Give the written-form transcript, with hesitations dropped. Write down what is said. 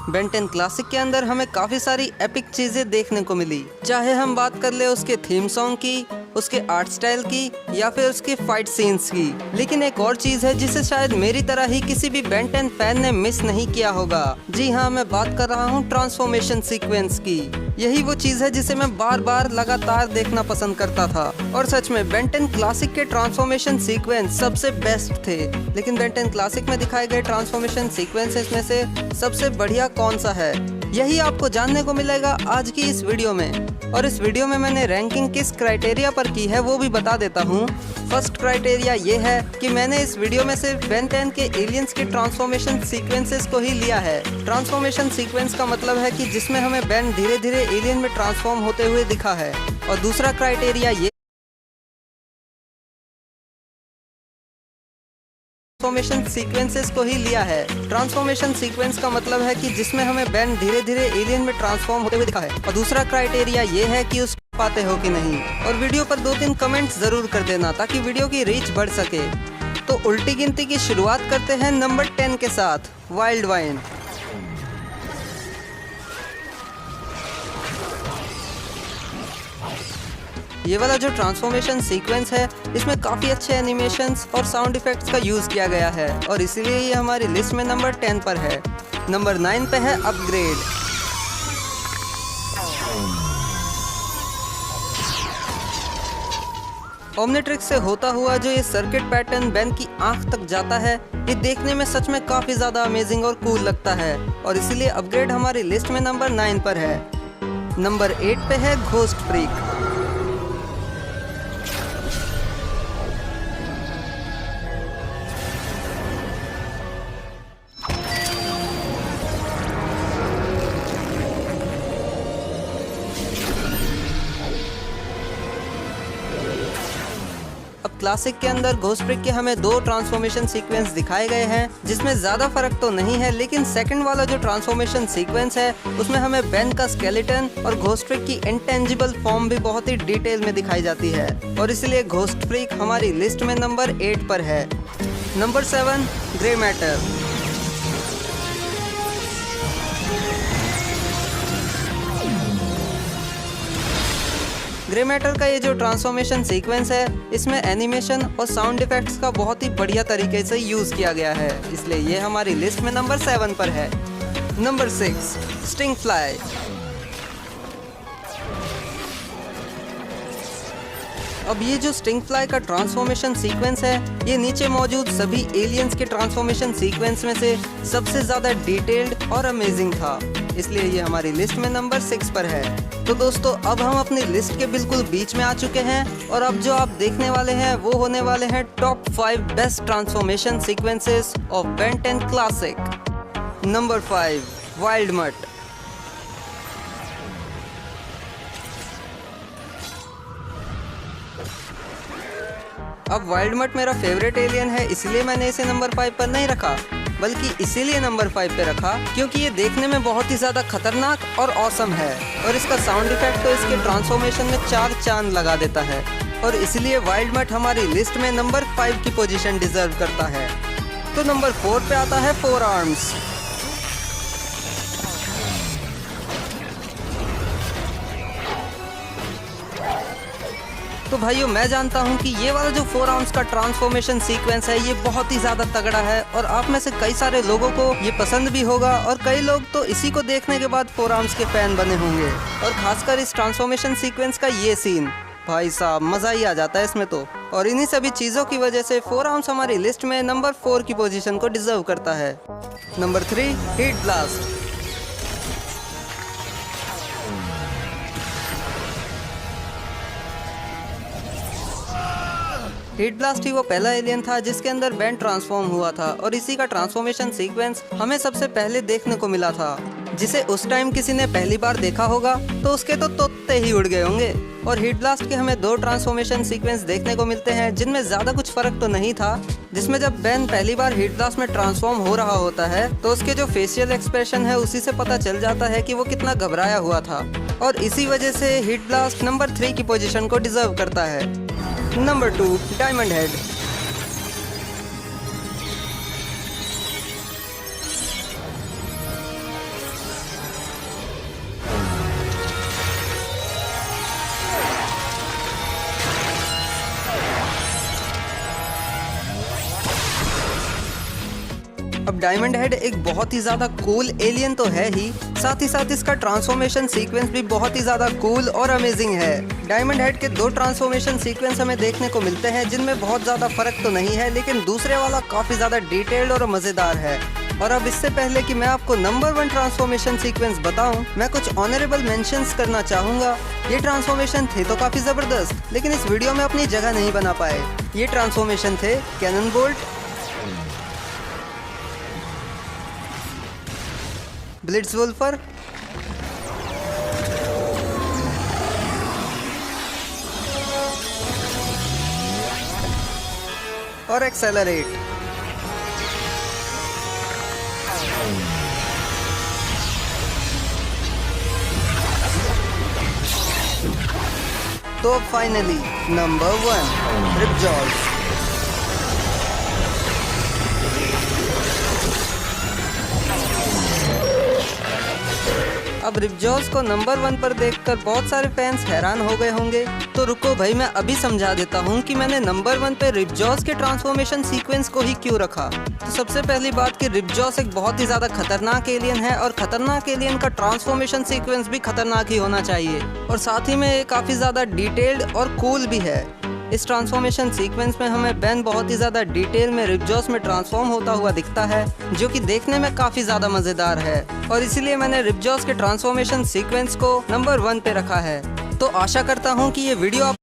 Ben 10 classic के अंदर हमें काफ़ी सारी एपिक चीज़ें देखने को मिली, चाहे हम बात कर ले उसके थीम सॉन्ग की, उसके आर्ट स्टाइल की या फिर उसके फाइट सीन्स की। लेकिन एक और चीज़ है जिसे शायद मेरी तरह ही किसी भी बेन 10 फैन ने मिस नहीं किया होगा। जी हाँ, मैं बात कर रहा हूँ ट्रांसफॉर्मेशन सीक्वेंस की। यही वो चीज़ है जिसे मैं बार बार लगातार देखना पसंद करता था। और सच में बेन 10 क्लासिक के ट्रांसफॉर्मेशन सीक्वेंस सबसे बेस्ट थे। लेकिन बेन 10 क्लासिक में दिखाए गए ट्रांसफॉर्मेशन सीक्वेंसेस में से सबसे बढ़िया कौन सा है, यही आपको जानने को मिलेगा आज की इस वीडियो में। और इस वीडियो में मैंने रैंकिंग किस क्राइटेरिया पर की है वो भी बता देता हूँ। फर्स्ट क्राइटेरिया ये है कि मैंने इस वीडियो में सिर्फ बेन 10 के एलियंस के ट्रांसफॉर्मेशन सीक्वेंसेस को ही लिया है। ट्रांसफॉर्मेशन सीक्वेंस का मतलब है कि जिसमें हमें बेन धीरे धीरे एलियन में ट्रांसफॉर्म होते हुए दिखा है। और दूसरा क्राइटेरिया ये ट्रांसफॉर्मेशन सीक्वेंसेस को ही लिया है। ट्रांसफॉर्मेशन सीक्वेंस का मतलब है कि जिसमें हमें बेन धीरे धीरे एलियन में ट्रांसफॉर्म होते हुए दिखा है। और दूसरा क्राइटेरिया ये है कि उसको पाते हो कि नहीं। और वीडियो पर 2-3 कमेंट्स जरूर कर देना ताकि वीडियो की रीच बढ़ सके। तो उल्टी गिनती की शुरुआत करते हैं नंबर 10 के साथ, वाइल्ड वाइन। ये वाला जो ट्रांसफॉर्मेशन सीक्वेंस है इसमें काफ़ी अच्छे एनिमेशंस और साउंड इफेक्ट्स का यूज़ किया गया है और इसीलिए ये हमारी लिस्ट में नंबर 10 पर है। नंबर 9 पे है अपग्रेड। ओमनिट्रिक्स से होता हुआ जो ये सर्किट पैटर्न बेन की आंख तक जाता है, ये देखने में सच में काफ़ी ज़्यादा अमेजिंग और कूल लगता है और इसीलिए अपग्रेड हमारी लिस्ट में नंबर 9 पर है। नंबर 8 पे है घोस्ट फ्रीक। अब क्लासिक के अंदर घोस्ट फ्रीक के हमें 2 ट्रांसफॉर्मेशन सीक्वेंस दिखाए गए हैं जिसमें ज़्यादा फर्क तो नहीं है, लेकिन सेकंड वाला जो ट्रांसफॉर्मेशन सीक्वेंस है उसमें हमें बेन का स्केलेटन और घोस्ट फ्रीक की इंटेंजिबल फॉर्म भी बहुत ही डिटेल में दिखाई जाती है और इसलिए घोस्ट फ्रीक हमारी लिस्ट में नंबर 8 पर है। Number 7 grey matter. Grey matter का ये जो ट्रांसफॉर्मेशन सीक्वेंस है इसमें एनिमेशन और साउंड इफेक्ट्स का बहुत ही बढ़िया तरीके से यूज़ किया गया है, इसलिए ये हमारी लिस्ट में नंबर 7 पर है। Number 6 sting fly. अब ये जो स्टिंग फ्लाई का ट्रांसफॉर्मेशन सीक्वेंस है ये नीचे मौजूद सभी एलियंस के ट्रांसफॉर्मेशन सीक्वेंस में से सबसे ज़्यादा डिटेल्ड और अमेजिंग था, इसलिए ये हमारी लिस्ट में नंबर 6 पर है। तो दोस्तों अब हम अपनी लिस्ट के बिल्कुल बीच में आ चुके हैं और अब जो आप देखने वाले हैं वो होने वाले हैं top 5 best transformation sequences of Ben 10 classic. Number 5 wild मट। अब वाइल्ड मट मेरा फेवरेट एलियन है, इसलिए मैंने इसे नंबर 5 पर नहीं रखा, बल्कि इसीलिए नंबर 5 पे रखा क्योंकि ये देखने में बहुत ही ज़्यादा खतरनाक और ऑसम है और इसका साउंड इफेक्ट तो इसके ट्रांसफॉर्मेशन में 4 चांद लगा देता है और इसीलिए वाइल्ड मट हमारी लिस्ट में नंबर 5 की पोजीशन डिजर्व करता है। तो नंबर 4 पे आता है 4 आर्म्स। तो भाइयों मैं जानता हूँ कि ये वाला जो 4 आर्म्स का ट्रांसफॉर्मेशन सीक्वेंस है ये बहुत ही ज़्यादा तगड़ा है और आप में से कई सारे लोगों को ये पसंद भी होगा और कई लोग तो इसी को देखने के बाद 4 आर्म्स के फैन बने होंगे। और खासकर इस ट्रांसफॉर्मेशन सीक्वेंस का ये सीन, भाई साहब मज़ा ही आ जाता है इसमें तो। और इन्हीं सभी चीज़ों की वजह से 4 आर्म्स हमारी लिस्ट में नंबर 4 की पोजीशन को डिजर्व करता है। Number 3 heat blast. Heat blast ही वो पहला एलियन था जिसके अंदर बेन ट्रांसफॉर्म हुआ था और इसी का ट्रांसफॉर्मेशन सीक्वेंस हमें सबसे पहले देखने को मिला था, जिसे उस टाइम किसी ने पहली बार देखा होगा तो उसके तो तोते ही उड़ गए होंगे। और हीट ब्लास्ट के हमें 2 ट्रांसफॉर्मेशन सीक्वेंस देखने को मिलते हैं जिनमें ज़्यादा कुछ फर्क तो नहीं था, जिसमें जब बेन पहली बार हीट ब्लास्ट में ट्रांसफॉर्म हो रहा होता है तो उसके जो फेशियल एक्सप्रेशन है उसी से पता चल जाता है कि वो कितना घबराया हुआ था और इसी वजह से हीट ब्लास्ट नंबर 3 की पोजीशन को डिजर्व करता है। Number 2 diamond head. Diamond head एक बहुत ही ज्यादा कूल एलियन तो है ही, साथ ही साथ इसका ट्रांसफॉर्मेशन सीक्वेंस भी बहुत ही ज्यादा कूल और अमेजिंग है। डायमंड हेड के 2 ट्रांसफॉर्मेशन सीक्वेंस हमें देखने को मिलते हैं जिनमें बहुत ज्यादा फर्क तो नहीं है, लेकिन दूसरे वाला काफी ज्यादा डिटेल्ड और मजेदार है। और अब इससे पहले कि मैं आपको नंबर 1 ट्रांसफॉर्मेशन सीक्वेंस बताऊं, मैं कुछ ऑनरेबल मेंशंस करना चाहूंगा। ये ट्रांसफॉर्मेशन थे तो काफी जबरदस्त, लेकिन इस वीडियो में अपनी जगह नहीं बना पाए। ये ट्रांसफॉर्मेशन थे कैनन बोल्ट, ब्लिट्जवुल्फर, और एक्सेलरेट। तो फाइनली नंबर 1 रिपजॉस। अब रिपजॉस को नंबर 1 पर देखकर बहुत सारे फैंस हैरान हो गए होंगे, तो रुको भाई मैं अभी समझा देता हूँ कि मैंने नंबर 1 पे रिपजॉस के ट्रांसफॉर्मेशन सीक्वेंस को ही क्यों रखा। तो सबसे पहली बात कि रिपजॉस एक बहुत ही ज्यादा खतरनाक एलियन है और खतरनाक एलियन का ट्रांसफॉर्मेशन सीक्वेंस भी खतरनाक ही होना चाहिए, और साथ ही में ये काफी ज्यादा डिटेल्ड और कूल भी है। इस ट्रांसफॉर्मेशन सीक्वेंस में हमें बेन बहुत ही ज़्यादा डिटेल में रिपजॉस में ट्रांसफॉर्म होता हुआ दिखता है, जो कि देखने में काफ़ी ज़्यादा मज़ेदार है, और इसीलिए मैंने रिपजॉस के ट्रांसफॉर्मेशन सीक्वेंस को नंबर 1 पे रखा है। तो आशा करता हूँ कि ये वीडियो